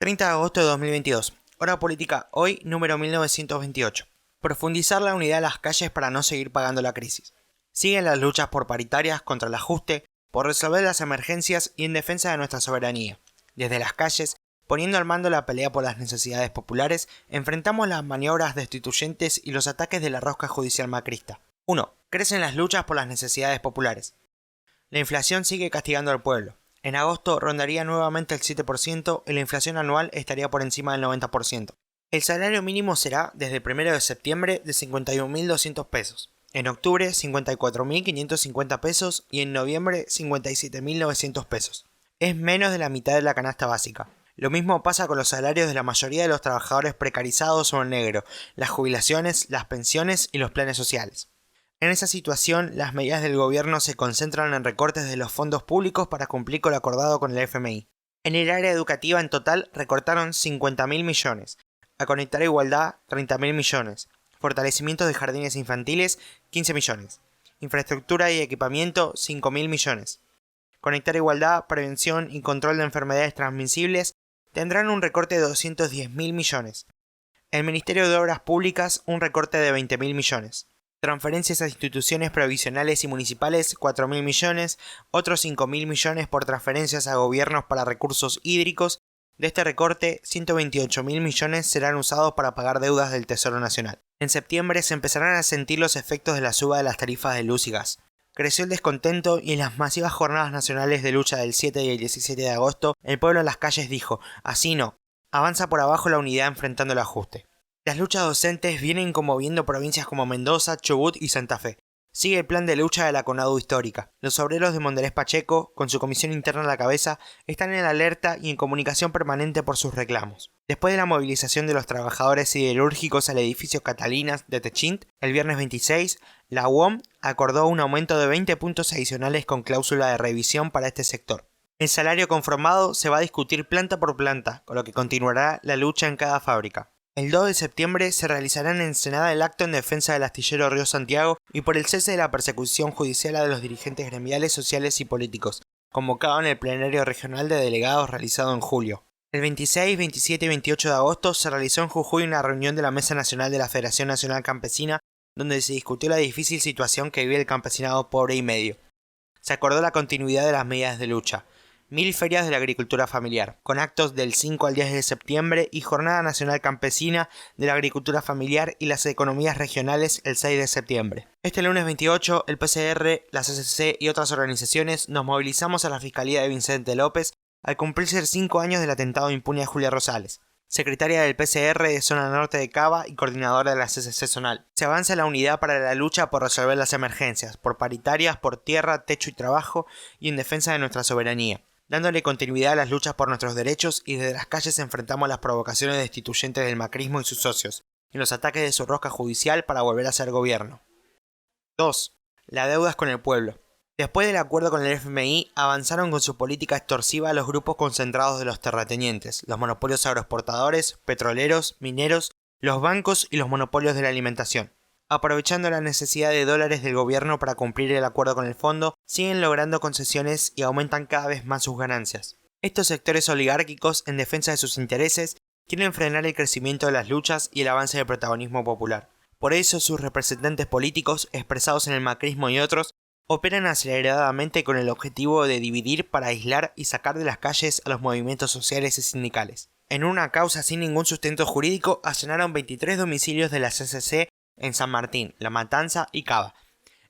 30 de agosto de 2022. Hora política hoy, número 1928. Profundizar la unidad de las calles para no seguir pagando la crisis. Siguen las luchas por paritarias contra el ajuste, por resolver las emergencias y en defensa de nuestra soberanía. Desde las calles, poniendo al mando la pelea por las necesidades populares, enfrentamos las maniobras destituyentes y los ataques de la rosca judicial macrista. 1. Crecen las luchas por las necesidades populares. La inflación sigue castigando al pueblo. En agosto rondaría nuevamente el 7% y la inflación anual estaría por encima del 90%. El salario mínimo será, desde el 1 de septiembre, de 51.200 pesos. En octubre, 54.550 pesos y en noviembre, 57.900 pesos. Es menos de la mitad de la canasta básica. Lo mismo pasa con los salarios de la mayoría de los trabajadores precarizados o en negro, las jubilaciones, las pensiones y los planes sociales. En esa situación, las medidas del gobierno se concentran en recortes de los fondos públicos para cumplir con lo acordado con el FMI. En el área educativa en total recortaron 50.000 millones, a Conectar Igualdad 30.000 millones, fortalecimiento de jardines infantiles 15 millones, infraestructura y equipamiento 5.000 millones. Conectar Igualdad, prevención y control de enfermedades transmisibles tendrán un recorte de 210.000 millones. El Ministerio de Obras Públicas un recorte de 20.000 millones. Transferencias a instituciones provisionales y municipales 4.000 millones, otros 5.000 millones por transferencias a gobiernos para recursos hídricos. De este recorte, 128.000 millones serán usados para pagar deudas del Tesoro Nacional. En septiembre se empezarán a sentir los efectos de la suba de las tarifas de luz y gas. Creció el descontento y en las masivas jornadas nacionales de lucha del 7 y el 17 de agosto, el pueblo en las calles dijo, así no, avanza por abajo la unidad enfrentando el ajuste. Las luchas docentes vienen conmoviendo provincias como Mendoza, Chubut y Santa Fe. Sigue el plan de lucha de la CONADU histórica. Los obreros de Mondelez Pacheco, con su comisión interna a la cabeza, están en alerta y en comunicación permanente por sus reclamos. Después de la movilización de los trabajadores siderúrgicos al edificio Catalinas de Techint, el viernes 26, la UOM acordó un aumento de 20 puntos adicionales con cláusula de revisión para este sector. El salario conformado se va a discutir planta por planta, con lo que continuará la lucha en cada fábrica. El 2 de septiembre se realizará en Ensenada el acto en defensa del astillero Río Santiago y por el cese de la persecución judicial a los dirigentes gremiales, sociales y políticos, convocado en el plenario regional de delegados realizado en julio. El 26, 27 y 28 de agosto se realizó en Jujuy una reunión de la Mesa Nacional de la Federación Nacional Campesina, donde se discutió la difícil situación que vive el campesinado pobre y medio. Se acordó la continuidad de las medidas de lucha. 1000 ferias de la agricultura familiar, con actos del 5 al 10 de septiembre y Jornada Nacional Campesina de la Agricultura Familiar y las Economías Regionales el 6 de septiembre. Este lunes 28, el PCR, la CCC y otras organizaciones nos movilizamos a la Fiscalía de Vicente López al cumplirse 5 años del atentado impune a Julia Rosales, secretaria del PCR de Zona Norte de Cava y coordinadora de la CCC Zonal. Se avanza la unidad para la lucha por resolver las emergencias, por paritarias, por tierra, techo y trabajo y en defensa de nuestra soberanía, dándole continuidad a las luchas por nuestros derechos y desde las calles enfrentamos las provocaciones destituyentes del macrismo y sus socios, y los ataques de su rosca judicial para volver a ser gobierno. 2. La deuda es con el pueblo. Después del acuerdo con el FMI, avanzaron con su política extorsiva los grupos concentrados de los terratenientes, los monopolios agroexportadores, petroleros, mineros, los bancos y los monopolios de la alimentación. Aprovechando la necesidad de dólares del gobierno para cumplir el acuerdo con el fondo, siguen logrando concesiones y aumentan cada vez más sus ganancias. Estos sectores oligárquicos, en defensa de sus intereses, quieren frenar el crecimiento de las luchas y el avance del protagonismo popular. Por eso sus representantes políticos, expresados en el macrismo y otros, operan aceleradamente con el objetivo de dividir para aislar y sacar de las calles a los movimientos sociales y sindicales. En una causa sin ningún sustento jurídico, allanaron 23 domicilios de la CCC en San Martín, La Matanza y Cava.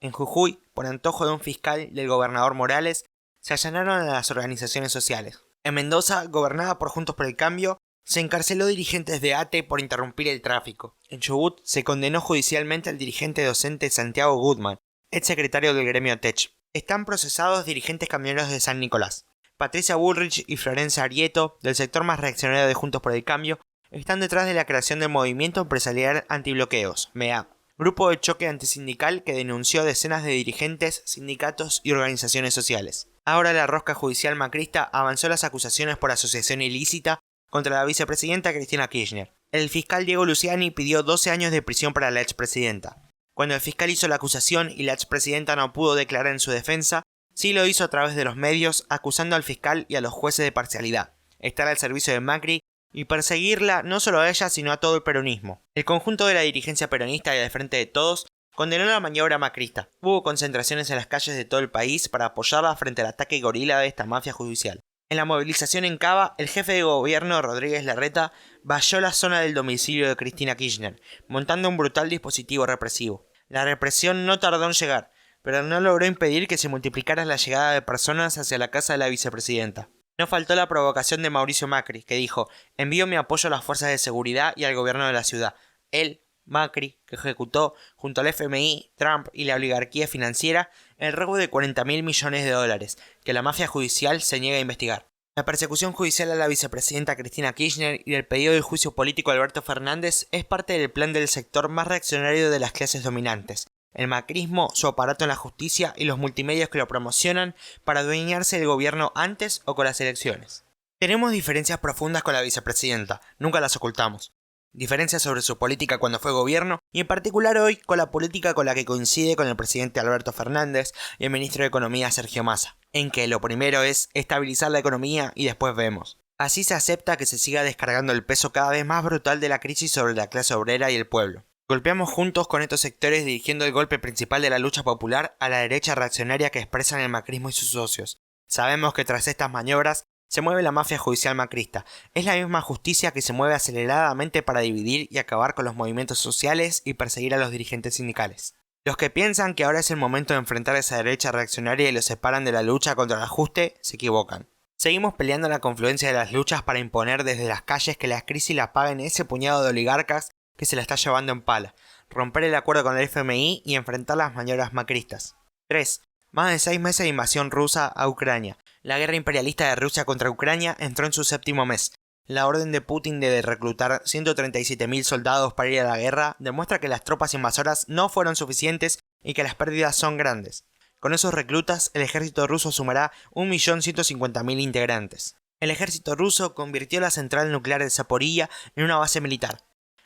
En Jujuy, por antojo de un fiscal del gobernador Morales, se allanaron a las organizaciones sociales. En Mendoza, gobernada por Juntos por el Cambio, se encarceló dirigentes de ATE por interrumpir el tráfico. En Chubut se condenó judicialmente al dirigente docente Santiago Goodman, ex secretario del gremio TECH. Están procesados dirigentes camioneros de San Nicolás. Patricia Bullrich y Florencia Arieto, del sector más reaccionario de Juntos por el Cambio, están detrás de la creación del Movimiento Empresarial Antibloqueos, MEA, grupo de choque antisindical que denunció decenas de dirigentes, sindicatos y organizaciones sociales. Ahora la rosca judicial macrista avanzó las acusaciones por asociación ilícita contra la vicepresidenta Cristina Kirchner. El fiscal Diego Luciani pidió 12 años de prisión para la expresidenta. Cuando el fiscal hizo la acusación y la expresidenta no pudo declarar en su defensa, sí lo hizo a través de los medios, acusando al fiscal y a los jueces de parcialidad, estar al servicio de Macri y perseguirla no solo a ella sino a todo el peronismo. El conjunto de la dirigencia peronista y del Frente de Todos condenó la maniobra macrista. Hubo concentraciones en las calles de todo el país para apoyarla frente al ataque gorila de esta mafia judicial. En la movilización en Cava, el jefe de gobierno Rodríguez Larreta valló la zona del domicilio de Cristina Kirchner, montando un brutal dispositivo represivo. La represión no tardó en llegar, pero no logró impedir que se multiplicara la llegada de personas hacia la casa de la vicepresidenta. No faltó la provocación de Mauricio Macri, que dijo: envío mi apoyo a las fuerzas de seguridad y al gobierno de la ciudad. Él, Macri, que ejecutó, junto al FMI, Trump y la oligarquía financiera, el robo de 40.000 millones de dólares, que la mafia judicial se niega a investigar. La persecución judicial a la vicepresidenta Cristina Kirchner y el pedido de juicio político a Alberto Fernández es parte del plan del sector más reaccionario de las clases dominantes. El macrismo, su aparato en la justicia y los multimedios que lo promocionan para adueñarse del gobierno antes o con las elecciones. Tenemos diferencias profundas con la vicepresidenta, nunca las ocultamos. Diferencias sobre su política cuando fue gobierno y en particular hoy con la política con la que coincide con el presidente Alberto Fernández y el ministro de Economía Sergio Massa, en que lo primero es estabilizar la economía y después vemos. Así se acepta que se siga descargando el peso cada vez más brutal de la crisis sobre la clase obrera y el pueblo. Golpeamos juntos con estos sectores dirigiendo el golpe principal de la lucha popular a la derecha reaccionaria que expresan el macrismo y sus socios. Sabemos que tras estas maniobras se mueve la mafia judicial macrista. Es la misma justicia que se mueve aceleradamente para dividir y acabar con los movimientos sociales y perseguir a los dirigentes sindicales. Los que piensan que ahora es el momento de enfrentar a esa derecha reaccionaria y los separan de la lucha contra el ajuste, se equivocan. Seguimos peleando la confluencia de las luchas para imponer desde las calles que la crisis la paguen ese puñado de oligarcas que se la está llevando en pala, romper el acuerdo con el FMI y enfrentar las maniobras macristas. 3. Más de 6 meses de invasión rusa a Ucrania. La guerra imperialista de Rusia contra Ucrania entró en su 7º mes. La orden de Putin de reclutar 137.000 soldados para ir a la guerra demuestra que las tropas invasoras no fueron suficientes y que las pérdidas son grandes. Con esos reclutas, el ejército ruso sumará 1.150.000 integrantes. El ejército ruso convirtió la central nuclear de Zaporilla en una base militar.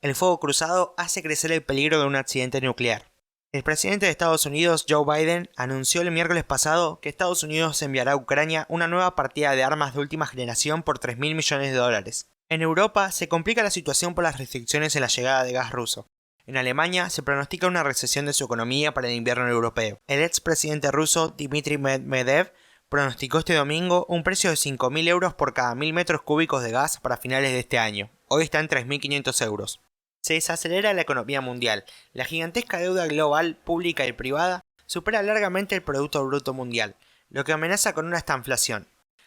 El fuego cruzado hace crecer el peligro de un accidente nuclear. El presidente de Estados Unidos, Joe Biden, anunció el miércoles pasado que Estados Unidos enviará a Ucrania una nueva partida de armas de última generación por 3.000 millones de dólares. En Europa se complica la situación por las restricciones en la llegada de gas ruso. En Alemania se pronostica una recesión de su economía para el invierno europeo. El expresidente ruso Dmitry Medvedev pronosticó este domingo un precio de 5.000 euros por cada 1.000 metros cúbicos de gas para finales de este año. Hoy está en 3.500 euros. Se desacelera la economía mundial. La gigantesca deuda global, pública y privada, supera largamente el Producto Bruto Mundial, lo que amenaza con una estanflación.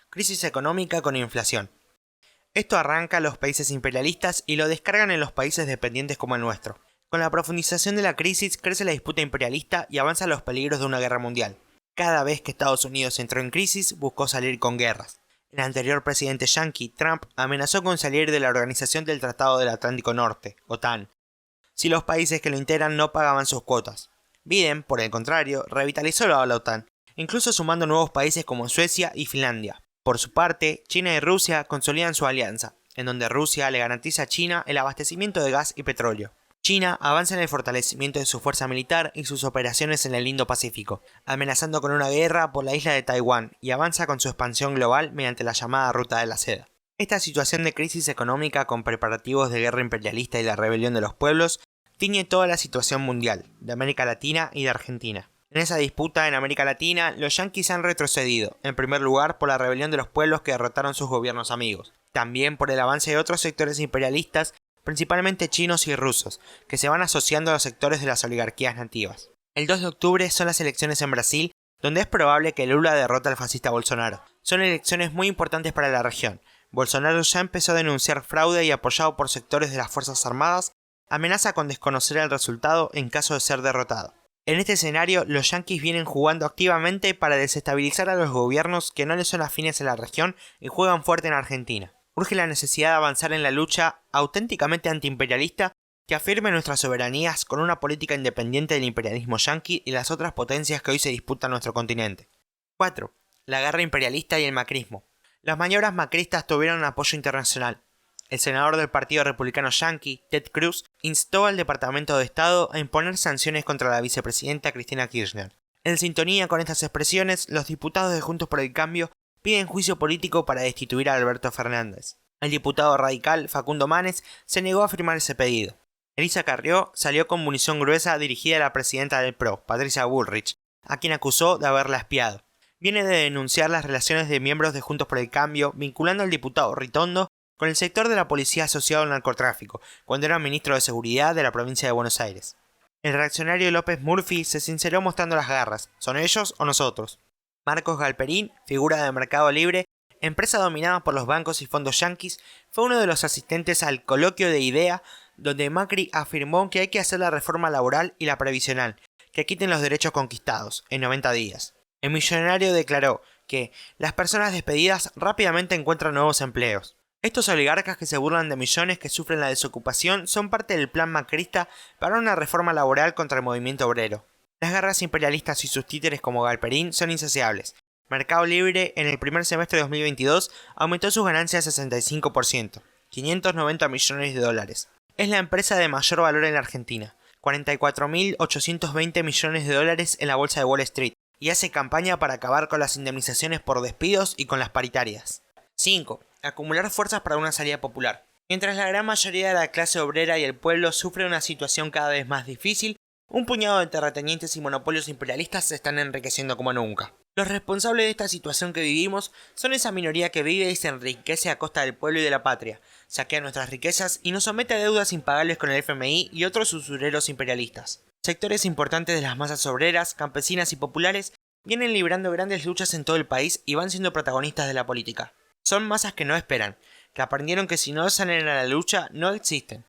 Crisis económica con inflación. Esto arranca a los países imperialistas y lo descargan en los países dependientes como el nuestro. Con la profundización de la crisis crece la disputa imperialista y avanzan los peligros de una guerra mundial. Cada vez que Estados Unidos entró en crisis, buscó salir con guerras. El anterior presidente yanqui, Trump, amenazó con salir de la Organización del Tratado del Atlántico Norte, OTAN, si los países que lo integran no pagaban sus cuotas. Biden, por el contrario, revitalizó la OTAN, incluso sumando nuevos países como Suecia y Finlandia. Por su parte, China y Rusia consolidan su alianza, en donde Rusia le garantiza a China el abastecimiento de gas y petróleo. China avanza en el fortalecimiento de su fuerza militar y sus operaciones en el Indo-Pacífico, amenazando con una guerra por la isla de Taiwán y avanza con su expansión global mediante la llamada Ruta de la Seda. Esta situación de crisis económica con preparativos de guerra imperialista y la rebelión de los pueblos tiñe toda la situación mundial, de América Latina y de Argentina. En esa disputa en América Latina, los yanquis han retrocedido, en primer lugar por la rebelión de los pueblos que derrotaron sus gobiernos amigos, también por el avance de otros sectores imperialistas, principalmente chinos y rusos, que se van asociando a los sectores de las oligarquías nativas. El 2 de octubre son las elecciones en Brasil, donde es probable que Lula derrote al fascista Bolsonaro. Son elecciones muy importantes para la región. Bolsonaro ya empezó a denunciar fraude y, apoyado por sectores de las Fuerzas Armadas, amenaza con desconocer el resultado en caso de ser derrotado. En este escenario, los yanquis vienen jugando activamente para desestabilizar a los gobiernos que no les son afines a la región y juegan fuerte en Argentina. Urge la necesidad de avanzar en la lucha auténticamente antiimperialista que afirme nuestras soberanías con una política independiente del imperialismo yanqui y las otras potencias que hoy se disputan nuestro continente. 4. La guerra imperialista y el macrismo. Las maniobras macristas tuvieron apoyo internacional. El senador del Partido Republicano yanqui, Ted Cruz, instó al Departamento de Estado a imponer sanciones contra la vicepresidenta Cristina Kirchner. En sintonía con estas expresiones, los diputados de Juntos por el Cambio piden juicio político para destituir a Alberto Fernández. El diputado radical Facundo Manes se negó a firmar ese pedido. Elisa Carrió salió con munición gruesa dirigida a la presidenta del PRO, Patricia Bullrich, a quien acusó de haberla espiado. Viene de denunciar las relaciones de miembros de Juntos por el Cambio, vinculando al diputado Ritondo con el sector de la policía asociado al narcotráfico, cuando era ministro de Seguridad de la provincia de Buenos Aires. El reaccionario López Murphy se sinceró mostrando las garras. ¿Son ellos o nosotros? Marcos Galperín, figura de Mercado Libre, empresa dominada por los bancos y fondos yanquis, fue uno de los asistentes al coloquio de IDEA, donde Macri afirmó que hay que hacer la reforma laboral y la previsional, que quiten los derechos conquistados, en 90 días. El millonario declaró que las personas despedidas rápidamente encuentran nuevos empleos. Estos oligarcas que se burlan de millones que sufren la desocupación son parte del plan macrista para una reforma laboral contra el movimiento obrero. Las guerras imperialistas y sus títeres como Galperín son insaciables. Mercado Libre en el primer semestre de 2022 aumentó sus ganancias 65%, 590 millones de dólares. Es la empresa de mayor valor en la Argentina, 44.820 millones de dólares en la bolsa de Wall Street, y hace campaña para acabar con las indemnizaciones por despidos y con las paritarias. 5. Acumular fuerzas para una salida popular. Mientras la gran mayoría de la clase obrera y el pueblo sufre una situación cada vez más difícil, un puñado de terratenientes y monopolios imperialistas se están enriqueciendo como nunca. Los responsables de esta situación que vivimos son esa minoría que vive y se enriquece a costa del pueblo y de la patria, saquea nuestras riquezas y nos somete a deudas impagables con el FMI y otros usureros imperialistas. Sectores importantes de las masas obreras, campesinas y populares vienen librando grandes luchas en todo el país y van siendo protagonistas de la política. Son masas que no esperan, que aprendieron que si no salen a la lucha no existen.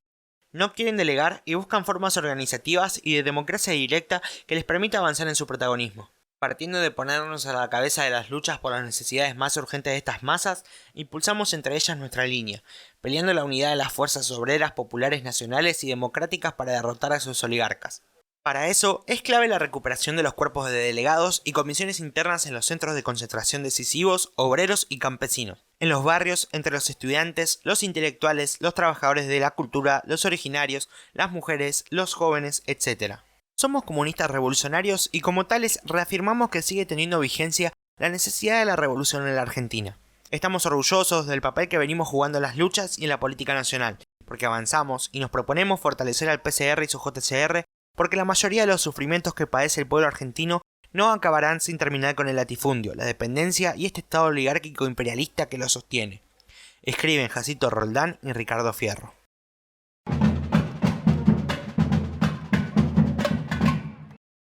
No quieren delegar y buscan formas organizativas y de democracia directa que les permita avanzar en su protagonismo. Partiendo de ponernos a la cabeza de las luchas por las necesidades más urgentes de estas masas, impulsamos entre ellas nuestra línea, peleando la unidad de las fuerzas obreras, populares, nacionales y democráticas para derrotar a sus oligarcas. Para eso, es clave la recuperación de los cuerpos de delegados y comisiones internas en los centros de concentración decisivos, obreros y campesinos. En los barrios, entre los estudiantes, los intelectuales, los trabajadores de la cultura, los originarios, las mujeres, los jóvenes, etc. Somos comunistas revolucionarios y como tales reafirmamos que sigue teniendo vigencia la necesidad de la revolución en la Argentina. Estamos orgullosos del papel que venimos jugando en las luchas y en la política nacional, porque avanzamos y nos proponemos fortalecer al PCR y su JCR, porque la mayoría de los sufrimientos que padece el pueblo argentino no acabarán sin terminar con el latifundio, la dependencia y este estado oligárquico imperialista que lo sostiene. Escriben Jacito Roldán y Ricardo Fierro.